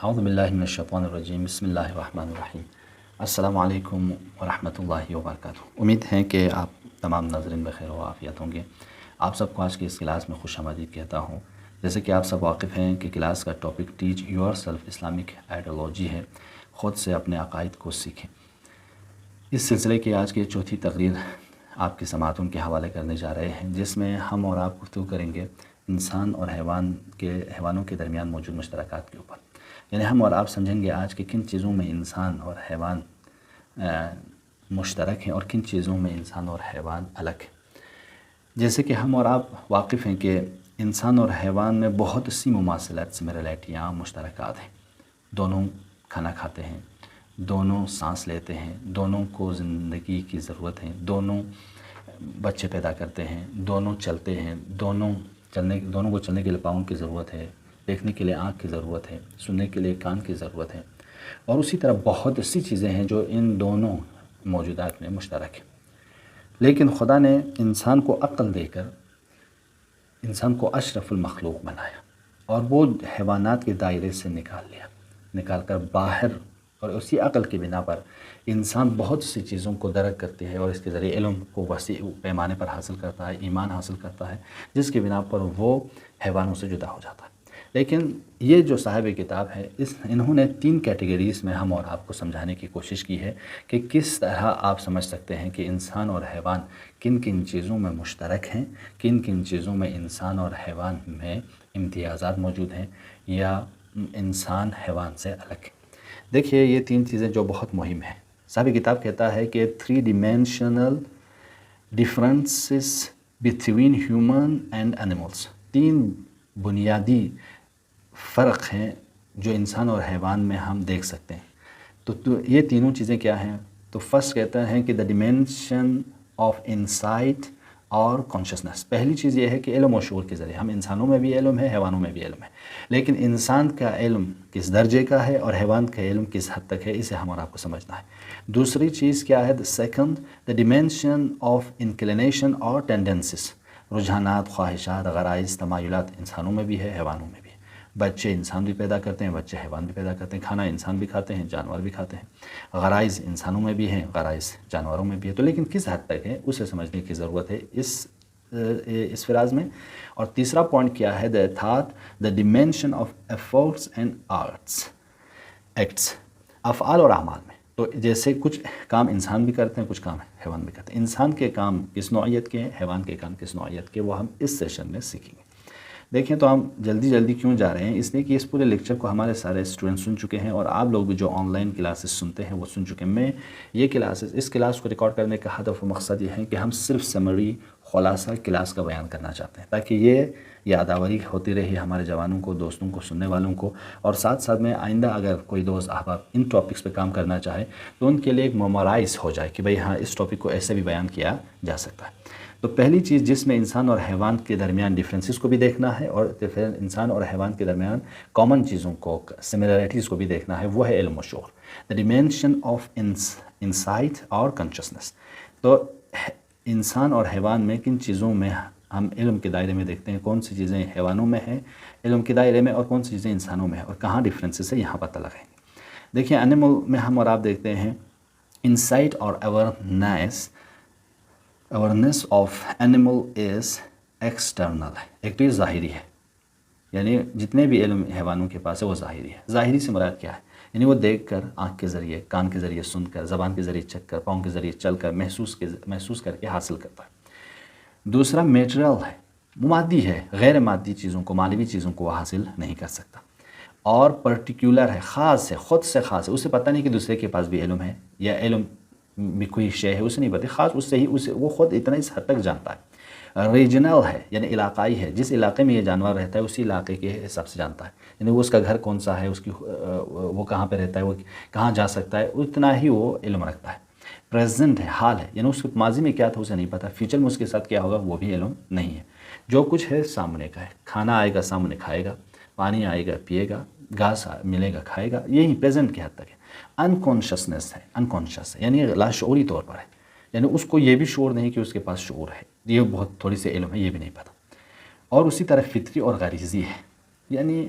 اعوذ باللہ من الشیطان الرجیم، بسم اللہ الرحمن الرحیم۔ السلام علیکم ورحمۃ اللہ وبرکاتہ۔ امید ہے کہ آپ تمام ناظرین بخیر و عافیت ہوں گے۔ آپ سب کو آج کی اس کلاس میں خوش آمدید کہتا ہوں۔ جیسے کہ آپ سب واقف ہیں کہ کلاس کا topic teach your self Islamic ideology ہے، خود سے اپنے عقائد کو سیکھیں۔ اس سلسلے کی آج کی چوتھی تقریر آپ کی سماعتوں کے حوالے کرنے جا رہے ہیں، جس میں ہم اور آپ گفتگو کریں گے انسان اور حیوانوں کے درمیان موجود مشترکات کے اوپر۔ یعنی ہم اور آپ سمجھیں گے آج کہ کن چیزوں میں انسان اور حیوان مشترک ہیں اور کن چیزوں میں انسان اور حیوان الگ ہیں۔ جیسے کہ ہم اور آپ واقف ہیں کہ انسان اور حیوان میں بہت سی مماثلات سملرٹیاں مشترکات ہیں۔ دونوں کھانا کھاتے ہیں، دونوں سانس لیتے ہیں، دونوں کو زندگی کی ضرورت ہے، دونوں بچے پیدا کرتے ہیں، دونوں چلتے ہیں، دونوں کو چلنے کے لیے پاؤں کی ضرورت ہے، دیکھنے کے لیے آنکھ کی ضرورت ہے، سننے کے لیے کان کی ضرورت ہے، اور اسی طرح بہت سی چیزیں ہیں جو ان دونوں موجودات میں مشترک ہیں۔ لیکن خدا نے انسان کو عقل دے کر انسان کو اشرف المخلوق بنایا اور وہ حیوانات کے دائرے سے نکال کر باہر، اور اسی عقل کی بنا پر انسان بہت سی چیزوں کو درک کرتے ہیں اور اس کے ذریعے علم کو وسیع پیمانے پر حاصل کرتا ہے، ایمان حاصل کرتا ہے، جس کی بنا پر وہ حیوانوں سے جدا ہو جاتا ہے۔ لیکن یہ جو صاحب کتاب ہے انہوں نے 3 کیٹیگریز میں ہم اور آپ کو سمجھانے کی کوشش کی ہے کہ کس طرح آپ سمجھ سکتے ہیں کہ انسان اور حیوان کن کن چیزوں میں مشترک ہیں، کن کن چیزوں میں انسان اور حیوان میں امتیازات موجود ہیں یا انسان حیوان سے الگ ہے۔ دیکھیے یہ 3 چیزیں جو بہت مہم ہیں۔ صاحب کتاب کہتا ہے کہ 3 dimensional differences between human and animals، 3 بنیادی فرق ہیں جو انسان اور حیوان میں ہم دیکھ سکتے ہیں۔ تو یہ تینوں چیزیں کیا ہیں؟ تو فرسٹ کہتا ہے کہ the dimension of insight اور کانشسنس۔ پہلی چیز یہ ہے کہ علم و شعور کے ذریعے ہم انسانوں میں بھی علم ہے، حیوانوں میں بھی علم ہے، لیکن انسان کا علم کس درجے کا ہے اور حیوان کا علم کس حد تک ہے، اسے ہم اور آپ کو سمجھنا ہے۔ دوسری چیز کیا ہے؟ Second the dimension of inclination اور tendencies، رجحانات، خواہشات، غرائز، تمایلات انسانوں میں بھی ہے، حیوانوں میں بھی ہے۔ بچے انسان بھی پیدا کرتے ہیں، بچے حیوان بھی پیدا کرتے ہیں، کھانا انسان بھی کھاتے ہیں، جانور بھی کھاتے ہیں، غرائز انسانوں میں بھی ہیں، غرائز جانوروں میں بھی ہے۔ تو لیکن کس حد تک ہے اسے سمجھنے کی ضرورت ہے اس فراز میں۔ اور تیسرا پوائنٹ کیا ہے؟ the dimension of efforts and acts، افعال اور اعمال میں۔ تو جیسے کچھ کام انسان بھی کرتے ہیں، کچھ کام حیوان بھی کرتے ہیں۔ انسان کے کام کس نوعیت کے ہیں، حیوان کے کام کس نوعیت کے، وہ ہم اس سیشن میں سیکھیں گے۔ دیکھیں تو ہم جلدی کیوں جا رہے ہیں؟ اس لیے کہ اس پورے لیکچر کو ہمارے سارے اسٹوڈنٹ سن چکے ہیں اور آپ لوگ بھی جو آن لائن کلاسز سنتے ہیں وہ سن چکے ہیں۔ میں اس کلاس کو ریکارڈ کرنے کا ہدف و مقصد یہ ہے کہ ہم صرف سمری خلاصہ کلاس کا بیان کرنا چاہتے ہیں، تاکہ یہ یادآوری ہوتی رہی ہمارے جوانوں کو، دوستوں کو، سننے والوں کو، اور ساتھ میں آئندہ اگر کوئی دوست احباب ان ٹاپکس پہ کام کرنا چاہے تو ان کے لیے ایک میمورائز ہو جائے کہ بھئی ہاں اس ٹاپک کو ایسے بھی بیان کیا جا سکتا ہے۔ تو پہلی چیز جس میں انسان اور حیوان کے درمیان ڈیفرنسز کو بھی دیکھنا ہے اور پھر انسان اور حیوان کے درمیان کامن چیزوں کو، سملریٹیز کو بھی دیکھنا ہے، وہ ہے علم و شعور، the dimension of insight اور consciousness۔ تو انسان اور حیوان میں کن چیزوں میں ہم علم کے دائرے میں دیکھتے ہیں، کون سی چیزیں حیوانوں میں ہیں علم کے دائرے میں اور کون سی چیزیں انسانوں میں ہیں، اور کہاں ڈیفرنسز ہے یہاں پتہ لگائیں گے۔ دیکھیں اینیمل میں ہم اور آپ دیکھتے ہیں انسائٹ اور awareness of animal is external ہے، ایک تو یہ ظاہری ہے، یعنی جتنے بھی علم حیوانوں کے پاس ہے وہ ظاہری ہے۔ ظاہری سے مراد کیا ہے؟ یعنی وہ دیکھ کر، آنکھ کے ذریعے، کان کے ذریعے سن کر، زبان کے ذریعے چکھ کر، پاؤں کے ذریعے چل کر، محسوس کر کے حاصل کرتا ہے۔ دوسرا میٹرل ہے، مادی ہے، غیر مادی چیزوں کو، معنوی چیزوں کو وہ حاصل نہیں کر سکتا۔ اور پرٹیکولر ہے، خاص ہے، خود سے خاص ہے، اسے پتہ نہیں کہ دوسرے کے پاس بھی علم ہے یا علم بھی کوئی شے ہے، اسے نہیں پتہ، خاص اس سے ہی وہ خود اتنا اس حد تک جانتا ہے۔ ریجنل ہے، یعنی علاقائی ہے، جس علاقے میں یہ جانور رہتا ہے اسی علاقے کے حساب سے جانتا ہے، یعنی وہ اس کا گھر کون سا ہے، وہ کہاں پہ رہتا ہے، وہ کہاں جا سکتا ہے، اتنا ہی وہ علم رکھتا ہے۔ پریزنٹ ہے، حال ہے، یعنی اس کے ماضی میں کیا تھا اسے نہیں پتہ، فیوچر میں اس کے ساتھ کیا ہوگا وہ بھی علم نہیں ہے۔ جو کچھ ہے سامنے کا ہے، کھانا آئے گا سامنے کھائے گا، پانی آئے گا پیے گا، گھاس ملے گا کھائے گا، یہی پریزنٹ کی حد تک ہے۔ انکانشسنس ہے، انکانشس ہے، یعنی لاشعوری طور پر ہے، یعنی اس کو یہ بھی شعور نہیں کہ اس کے پاس شعور ہے، یہ بہت تھوڑی سی علم ہے، یہ بھی نہیں پتہ۔ اور اسی طرح فطری اور غریزی ہے، یعنی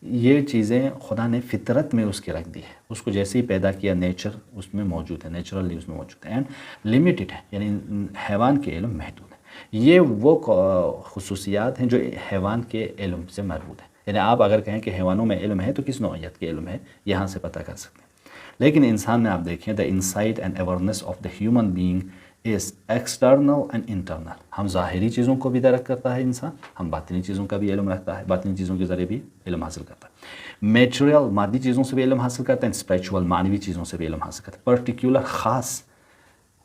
یہ چیزیں خدا نے فطرت میں اس کے رکھ دی ہے، اس کو جیسے ہی پیدا کیا نیچر اس میں موجود ہے، نیچرلی اس میں موجود ہے، اینڈ لمیٹڈ ہے، یعنی حیوان کے علم محدود ہے۔ یہ وہ خصوصیات ہیں جو حیوان کے علم سے مربوط ہیں، یعنی آپ اگر کہیں کہ حیوانوں میں علم ہے تو کس نوعیت کے علم ہے یہاں سے پتہ کر سکتے ہیں۔ لیکن انسان میں آپ دیکھیں the insight and awareness of the human being is external and internal۔ ہم ظاہری چیزوں کو بھی درک کرتا ہے انسان، ہم باطنی چیزوں کا بھی علم رکھتا ہے، باطنی چیزوں کے ذریعے بھی علم حاصل کرتا ہے، میٹریل مادی چیزوں سے بھی علم حاصل کرتا ہے، اسپریچول معنوی چیزوں سے بھی علم حاصل کرتا ہے، پرٹیکولر خاص،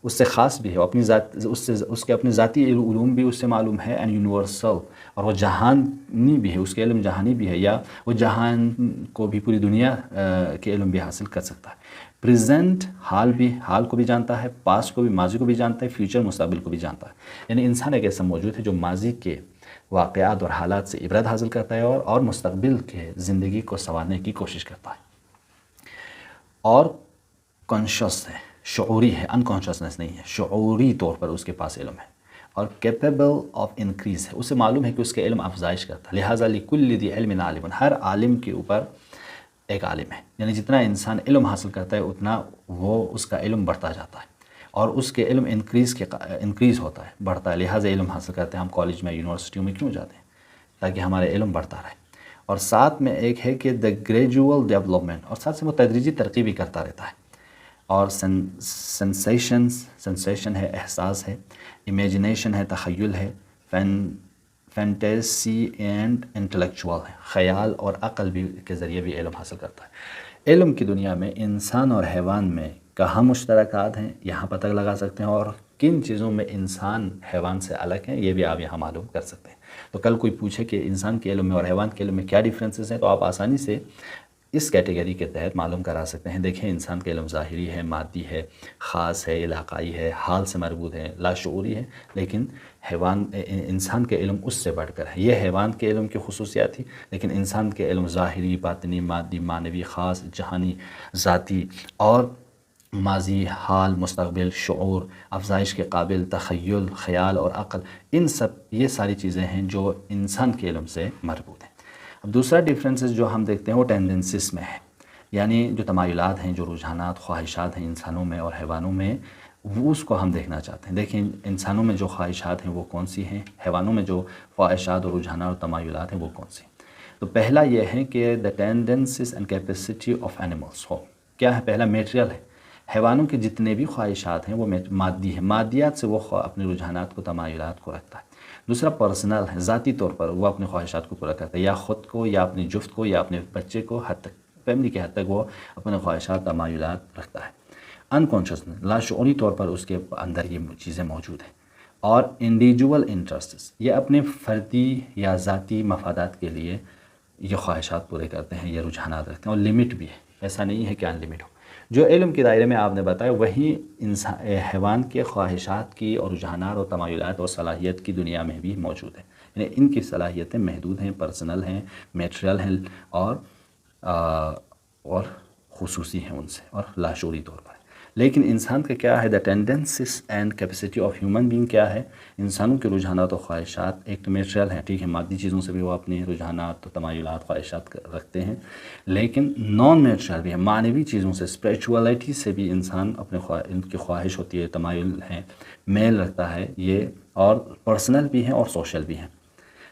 اس سے خاص بھی ہے، اپنی ذات اس کے اپنے ذاتی علوم بھی اس سے معلوم ہے، اینڈ یونیورسل، اور وہ جہانی بھی ہے، اس کے علم جہانی بھی ہے، یا وہ جہان کو بھی، پوری دنیا کے علم بھی حاصل کر سکتا ہے۔ پریزنٹ حال کو بھی جانتا ہے، پاسٹ کو بھی، ماضی کو بھی جانتا ہے، فیوچر مستقبل کو بھی جانتا ہے، یعنی انسان ایک ایسا موجود ہے جو ماضی کے واقعات اور حالات سے عبرت حاصل کرتا ہے اور مستقبل کے زندگی کو سنوارنے کی کوشش کرتا ہے، اور کانشیس ہے، شعوری ہے، انکانشیسنس نہیں ہے، شعوری طور پر اس کے پاس علم ہے، اور کیپیبل آف انکریز ہے، اسے معلوم ہے کہ اس کے علم افزائش کرتا ہے، لہٰذا لکل ذی علم عالم، ہر عالم کے اوپر ایک عالم ہے، یعنی جتنا انسان علم حاصل کرتا ہے اتنا وہ اس کا علم بڑھتا جاتا ہے، اور اس کے علم انکریز ہوتا ہے، بڑھتا ہے، لہٰذا علم حاصل کرتے ہیں۔ ہم کالج میں، یونیورسٹیوں میں کیوں جاتے ہیں؟ تاکہ ہمارے علم بڑھتا رہے، اور ساتھ میں ایک ہے کہ دا گریجول ڈیولپمنٹ، اور ساتھ سے وہ تدریجی ترقی بھی کرتا رہتا ہے، اور سینسیشن ہے، احساس ہے، امیجنیشن ہے، تخیل ہے، فینٹیسی اینڈ انٹلیکچوئل ہے، خیال اور عقل بھی کے ذریعے بھی علم حاصل کرتا ہے۔ علم کی دنیا میں انسان اور حیوان میں کہاں مشترکات ہیں یہاں پتہ لگا سکتے ہیں، اور کن چیزوں میں انسان حیوان سے الگ ہیں یہ بھی آپ یہاں معلوم کر سکتے ہیں۔ تو کل کوئی پوچھے کہ انسان کے علم میں اور حیوان کے علم میں کیا ڈیفرنسز ہیں، تو آپ آسانی سے اس کیٹیگری کے تحت معلوم کرا سکتے ہیں۔ دیکھیں، انسان کا علم ظاہری ہے، مادی ہے، خاص ہے، علاقائی ہے، حال سے مربوط ہے، لاشعوری ہے، لیکن انسان کے علم اس سے بڑھ کر ہے۔ یہ حیوان کے علم کی خصوصیات تھی، لیکن انسان کے علم ظاہری، باطنی، مادی، معنوی، خاص، جہانی، ذاتی، اور ماضی، حال، مستقبل، شعور، افزائش کے قابل، تخیل، خیال اور عقل، ان سب یہ ساری چیزیں ہیں جو انسان کے علم سے مربوط ہیں۔ اب دوسرا ڈیفرنسز جو ہم دیکھتے ہیں وہ ٹینڈنسز میں ہے، یعنی جو تمایلات ہیں، جو رجحانات، خواہشات ہیں انسانوں میں اور حیوانوں میں، وہ اس کو ہم دیکھنا چاہتے ہیں۔ دیکھیں، انسانوں میں جو خواہشات ہیں وہ کون سی ہیں، حیوانوں میں جو خواہشات اور رجحانات اور تمایلات ہیں وہ کون سی ہیں۔ تو پہلا یہ ہے کہ دا tendencies and capacity of animals ہو، کیا ہے؟ پہلا میٹریل ہے، حیوانوں کے جتنے بھی خواہشات ہیں وہ مادی ہیں، مادیات سے وہ اپنے رجحانات کو، تمایلات کو رکھتا ہے۔ دوسرا پرسنل ہے، ذاتی طور پر وہ اپنے خواہشات کو پورا کرتا ہے، یا خود کو، یا اپنی جفت کو، یا اپنے بچے کو، حد تک فیملی کے حد تک وہ اپنے خواہشات، تمایلات رکھتا ہے۔ انکانشیسنس، لاشعوری طور پر اس کے اندر یہ چیزیں موجود ہیں۔ اور انڈیویجول انٹرسٹس، یہ اپنے فردی یا ذاتی مفادات کے لیے یہ خواہشات پورے کرتے ہیں، یہ رجحانات رکھتے ہیں، اور لمٹ بھی ہے، ایسا نہیں ہے کہ ان لمٹ ہو۔ جو علم کے دائرے میں آپ نے بتایا وہی حیوان کے خواہشات کی اور رجحانات اور تمایلات اور صلاحیت کی دنیا میں بھی موجود ہے، یعنی ان کی صلاحیتیں محدود ہیں، پرسنل ہیں، میٹریل ہیں، اور خصوصی ہیں ان سے، اور لاشعوری طور پر۔ لیکن انسان کا کیا ہے؟ The tendencies and capacity of human being کیا ہے؟ انسانوں کے رجحانات و خواہشات ایک تو میٹریل ہیں، ٹھیک ہے، مادی چیزوں سے بھی وہ اپنے رجحانات، تمایلات، خواہشات رکھتے ہیں، لیکن نان میٹریل بھی ہیں، معنوی چیزوں سے، اسپریچولیٹی سے بھی انسان ان کی خواہش ہوتی ہے، تمایل ہے، میل رکھتا ہے یہ، اور پرسنل بھی ہیں اور سوشل بھی ہیں۔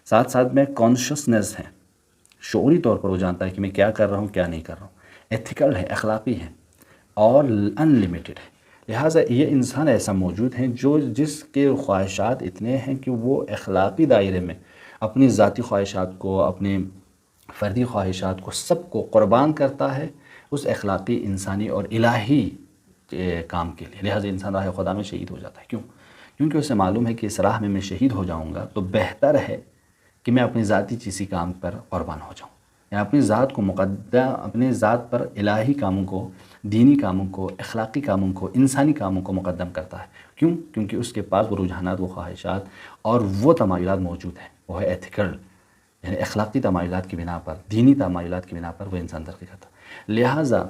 ساتھ ساتھ میں کانشیسنس ہے، شعوری طور پر وہ جانتا ہے کہ میں کیا کر رہا ہوں، کیا نہیں کر رہا ہوں، ایتھیکل ہے، اخلاقی ہے، اور ان لمیٹڈ ہے۔ لہٰذا یہ انسان ایسا موجود ہیں جس کے خواہشات اتنے ہیں کہ وہ اخلاقی دائرے میں اپنی ذاتی خواہشات کو، اپنے فردی خواہشات کو، سب کو قربان کرتا ہے اس اخلاقی، انسانی اور الہی کام کے لیے۔ لہٰذا انسان راہ خدا میں شہید ہو جاتا ہے۔ کیوں؟ کیونکہ اسے معلوم ہے کہ اس راہ میں شہید ہو جاؤں گا تو بہتر ہے کہ میں اپنی ذاتی کسی کام پر قربان ہو جاؤں، یعنی اپنی ذات کو اپنے ذات پر الہی کاموں کو، دینی کاموں کو، اخلاقی کاموں کو، انسانی کاموں کو مقدم کرتا ہے۔ کیوں؟ کیونکہ اس کے پاس وہ رجحانات، وہ خواہشات اور وہ تمایلات موجود ہیں، وہ ہے ایتھیکل، یعنی اخلاقی تمایلات کی بنا پر، دینی تمایلات کی بنا پر وہ انسان ترقی کرتا ہے۔ لہٰذا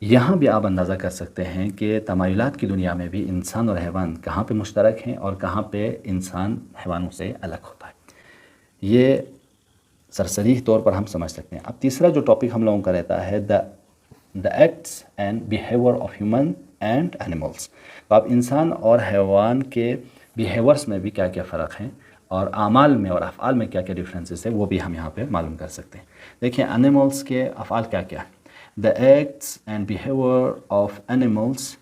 یہاں بھی آپ اندازہ کر سکتے ہیں کہ تمایلات کی دنیا میں بھی انسان اور حیوان کہاں پہ مشترک ہیں اور کہاں پہ انسان حیوانوں سے الگ ہوتا ہے۔ یہ سرسری طور پر ہم سمجھ سکتے ہیں۔ اب تیسرا جو ٹاپک ہم لوگوں کا رہتا ہے the acts and behaviour of human and animals. تو اب انسان اور حیوان کے بیہیورس میں بھی کیا کیا فرق ہیں، اور اعمال میں اور افعال میں کیا کیا ڈفرینسز ہیں، وہ بھی ہم یہاں پہ معلوم کر سکتے ہیں۔ دیکھیں اینیملس کے افعال کیا کیا ہیں۔ The acts and behaviour of animals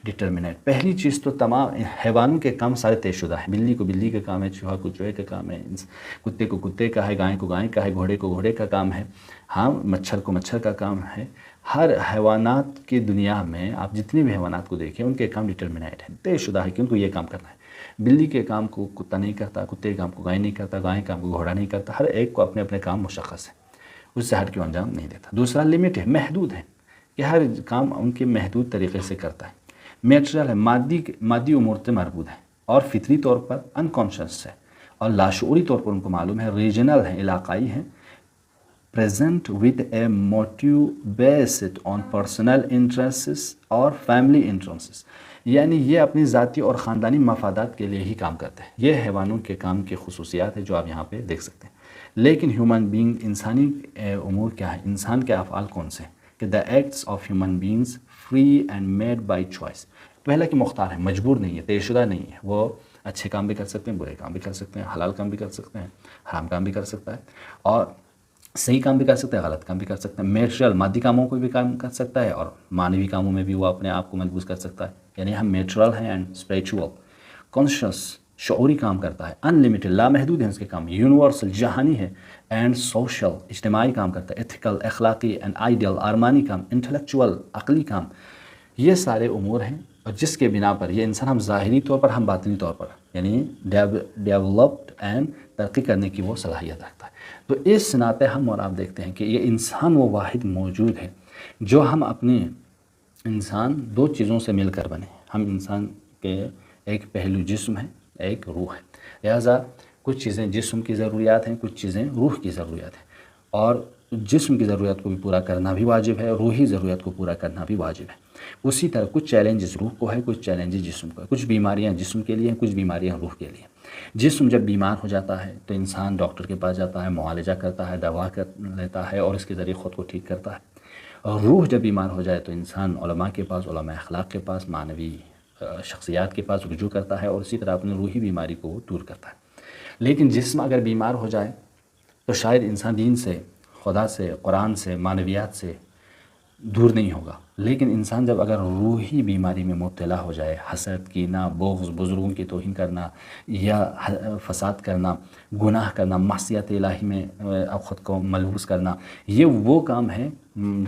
determinate. پہلی چیز تو تمام حیوانوں کے کام سارے طے شدہ ہیں۔ بلی کو بلی کا کام ہے، چوہا کو چوہے کا کام ہے، کتے کو کتے کا ہے، گائے کو گائے کا ہے، گھوڑے کو گھوڑے کا کام ہے، ہاں مچھر کو مچھر کا کام ہے۔ ہر حیوانات کی دنیا میں آپ جتنے بھی حیوانات کو دیکھیں ان کے کام ڈٹرمنیٹ ہیں، طے شدہ ہے کہ ان کو یہ کام کرنا ہے۔ بلی کے کام کو کتا نہیں کرتا، کتے کے کام کو گائے نہیں کرتا، گائے کے کام کو گھوڑا نہیں کرتا، ہر ایک کو اپنے اپنے کام مشخص ہے، اس سے ہٹ کے انجام نہیں دیتا۔ دوسرا لمٹ ہے، محدود ہے، کہ ہر کام ان کے محدود طریقے سے کرتا ہے۔ میٹرل ہے، مادی امور سے مربوط ہے، اور فطری طور پر انکانشس ہے، اور لاشعوری طور پر ان کو معلوم ہے۔ ریجنل ہیں، علاقائی ہیں۔ present with a motive based on personal interests اور family interests، یعنی یہ اپنی ذاتی اور خاندانی مفادات کے لیے ہی کام کرتے ہیں۔ یہ حیوانوں کے کام کی خصوصیات ہیں جو آپ یہاں پہ دیکھ سکتے ہیں۔ لیکن ہیومن بینگ، انسانی امور کیا ہے، انسان کے افعال کون سے ہیں، کہ the acts of human beings free and made by choice۔ پہلا کہ مختار ہے، مجبور نہیں ہے، طے شدہ نہیں ہے، وہ اچھے کام بھی کر سکتے ہیں، برے کام بھی کر سکتے ہیں، حلال کام بھی کر سکتے ہیں، حرام کام بھی کر سکتا ہے، اور صحیح کام بھی کر سکتا ہے، غلط کام بھی کر سکتا ہے۔ میٹرل، مادی کاموں کو بھی کام کر سکتا ہے، اور معنوی کاموں میں بھی وہ اپنے آپ کو ملبوس کر سکتا ہے۔ یعنی ہم میٹرل ہیں اینڈ اسپریچول۔ کانشیس، شعوری کام کرتا ہے۔ ان لمیٹڈ، لامحدود ہیں اس کے کام۔ یونیورسل، جہانی ہے۔ اینڈ سوشل، اجتماعی کام کرتا ہے۔ ایتھیکل، اخلاقی۔ اینڈ آئیڈیل، ارمانی کام۔ انٹلیکچوئل، عقلی کام۔ یہ سارے امور ہیں، اور جس کے بنا پر یہ انسان ہم ظاہری طور پر، ہم باطنی طور پر، یعنی ڈیولپڈ اینڈ ترقی کرنے کی وہ صلاحیت رکھتا ہے۔ تو اس ناطے ہم اور آپ دیکھتے ہیں کہ یہ انسان وہ واحد موجود ہے جو ہم اپنے انسان دو چیزوں سے مل کر بنے۔ ہم انسان کے ایک پہلو جسم ہے، ایک روح ہے، لہٰذا کچھ چیزیں جسم کی ضروریات ہیں، کچھ چیزیں روح کی ضروریات ہیں، اور جسم کی ضرورت کو بھی پورا کرنا بھی واجب ہے، روحی ضرورت کو پورا کرنا بھی واجب ہے۔ اسی طرح کچھ چیلنجز روح کو ہے، کچھ چیلنجز جسم کو ہے، کچھ بیماریاں جسم کے لیے ہیں، کچھ بیماریاں روح کے لیے۔ جسم جب بیمار ہو جاتا ہے تو انسان ڈاکٹر کے پاس جاتا ہے، معالجہ کرتا ہے، دوا کر لیتا ہے، اور اس کے ذریعے خود کو ٹھیک کرتا ہے۔ اور روح جب بیمار ہو جائے تو انسان علماء کے پاس، علماء اخلاق کے پاس، معنوی شخصیات کے پاس رجوع کرتا ہے، اور اسی طرح اپنی روحی بیماری کو دور کرتا ہے۔ لیکن جسم اگر بیمار ہو جائے تو شاید انسان دین سے، خدا سے، قرآن سے، معنویات سے دور نہیں ہوگا۔ لیکن انسان جب اگر روحی بیماری میں مبتلا ہو جائے، حسد، کینہ، بغض، بزرگوں کی توہین کرنا، یا فساد کرنا، گناہ کرنا، معصیت الہی میں خود کو ملبوس کرنا، یہ وہ کام ہے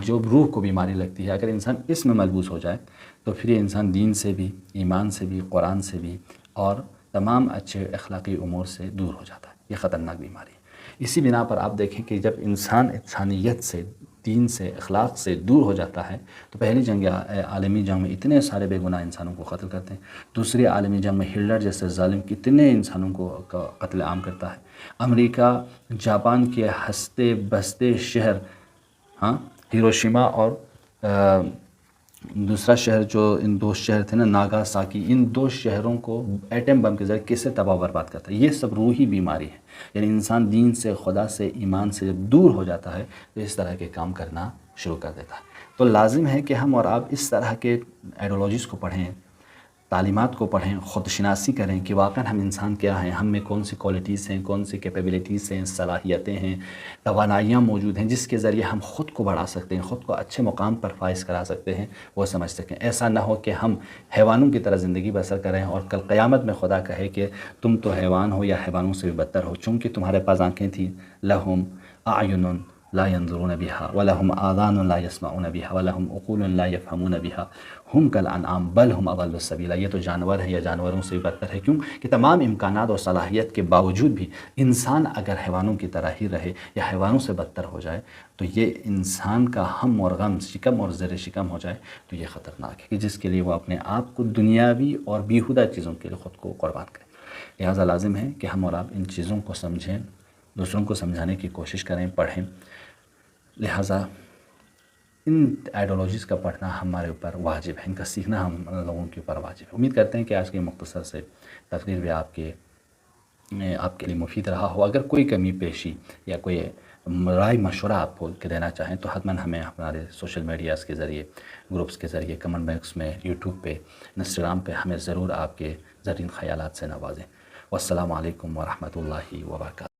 جو روح کو بیماری لگتی ہے۔ اگر انسان اس میں ملبوس ہو جائے تو پھر یہ انسان دین سے بھی، ایمان سے بھی، قرآن سے بھی، اور تمام اچھے اخلاقی امور سے دور ہو جاتا ہے۔ یہ خطرناک بیماری ہے۔ اسی بنا پر آپ دیکھیں کہ جب انسان انسانیت سے، دین سے، اخلاق سے دور ہو جاتا ہے تو پہلی جنگ عالمی جنگ میں اتنے سارے بے گناہ انسانوں کو قتل کرتے ہیں۔ دوسری عالمی جنگ میں ہٹلر جیسے ظالم کتنے انسانوں کو قتل عام کرتا ہے۔ امریکہ جاپان کے ہنستے بستے شہر، ہیروشیما اور دوسرا شہر جو ان دو شہر تھے نا، ناگاساکی، ان دو شہروں کو ایٹم بم کے ذریعے کیسے تباہ برباد کرتا ہے۔ یہ سب روحی بیماری ہے۔ یعنی انسان دین سے، خدا سے، ایمان سے جب دور ہو جاتا ہے تو اس طرح کے کام کرنا شروع کر دیتا ہے۔ تو لازم ہے کہ ہم اور آپ اس طرح کے آئیڈیالوجیز کو پڑھیں، تعلیمات کو پڑھیں، خود شناسی کریں کہ واقعا ہم انسان کیا ہیں، ہم میں کون سی کوالٹیز ہیں، کون سی کیپیبلٹیز ہیں، صلاحیتیں ہیں، توانائیاں موجود ہیں جس کے ذریعے ہم خود کو بڑھا سکتے ہیں، خود کو اچھے مقام پر فائز کرا سکتے ہیں، وہ سمجھ سکیں۔ ایسا نہ ہو کہ ہم حیوانوں کی طرح زندگی بسر کریں اور کل قیامت میں خدا کہے کہ تم تو حیوان ہو یا حیوانوں سے بھی بدتر ہو، چونکہ تمہارے پاس آنکھیں تھیں، لہم اعین لا ينظرون بها ولهم آذان لا يسمعون بها ولهم عقول لا يفهمون بها هم كالانعام بل هم اضل السبیل۔ یہ تو جانور ہیں یا جانوروں سے بھی بدتر ہے، کیوں کہ تمام امکانات اور صلاحیت کے باوجود بھی انسان اگر حیوانوں کی طرح ہی رہے یا حیوانوں سے بدتر ہو جائے تو یہ انسان کا ہم اور غم، شکم اور زر شکم ہو جائے تو یہ خطرناک ہے کہ جس کے لیے وہ اپنے آپ کو دنیاوی اور بیہودہ چیزوں کے لیے خود کو قربان کرے۔ لہٰذا لازم ہے کہ ہم اور آپ ان چیزوں کو سمجھیں، دوسروں کو سمجھانے کی کوشش کریں، پڑھیں۔ لہٰذا ان آئیڈیالوجیز کا پڑھنا ہمارے اوپر واجب ہے، ان کا سیکھنا ہم لوگوں کے اوپر واجب ہے۔ امید کرتے ہیں کہ آج کے مختصر سے تقریر بھی آپ کے آپ کے لیے مفید رہا ہو. اگر کوئی کمی پیشی یا کوئی رائے مشورہ آپ کو دینا چاہیں تو حتماً ہمیں ہمارے سوشل میڈیاز کے ذریعے، گروپس کے ذریعے، کمنٹ باکس میں، یوٹیوب پہ، انسٹاگرام پہ ہمیں ضرور آپ کے زرین خیالات سے نوازیں. والسلام علیکم ورحمۃ اللہ وبرکاتہ.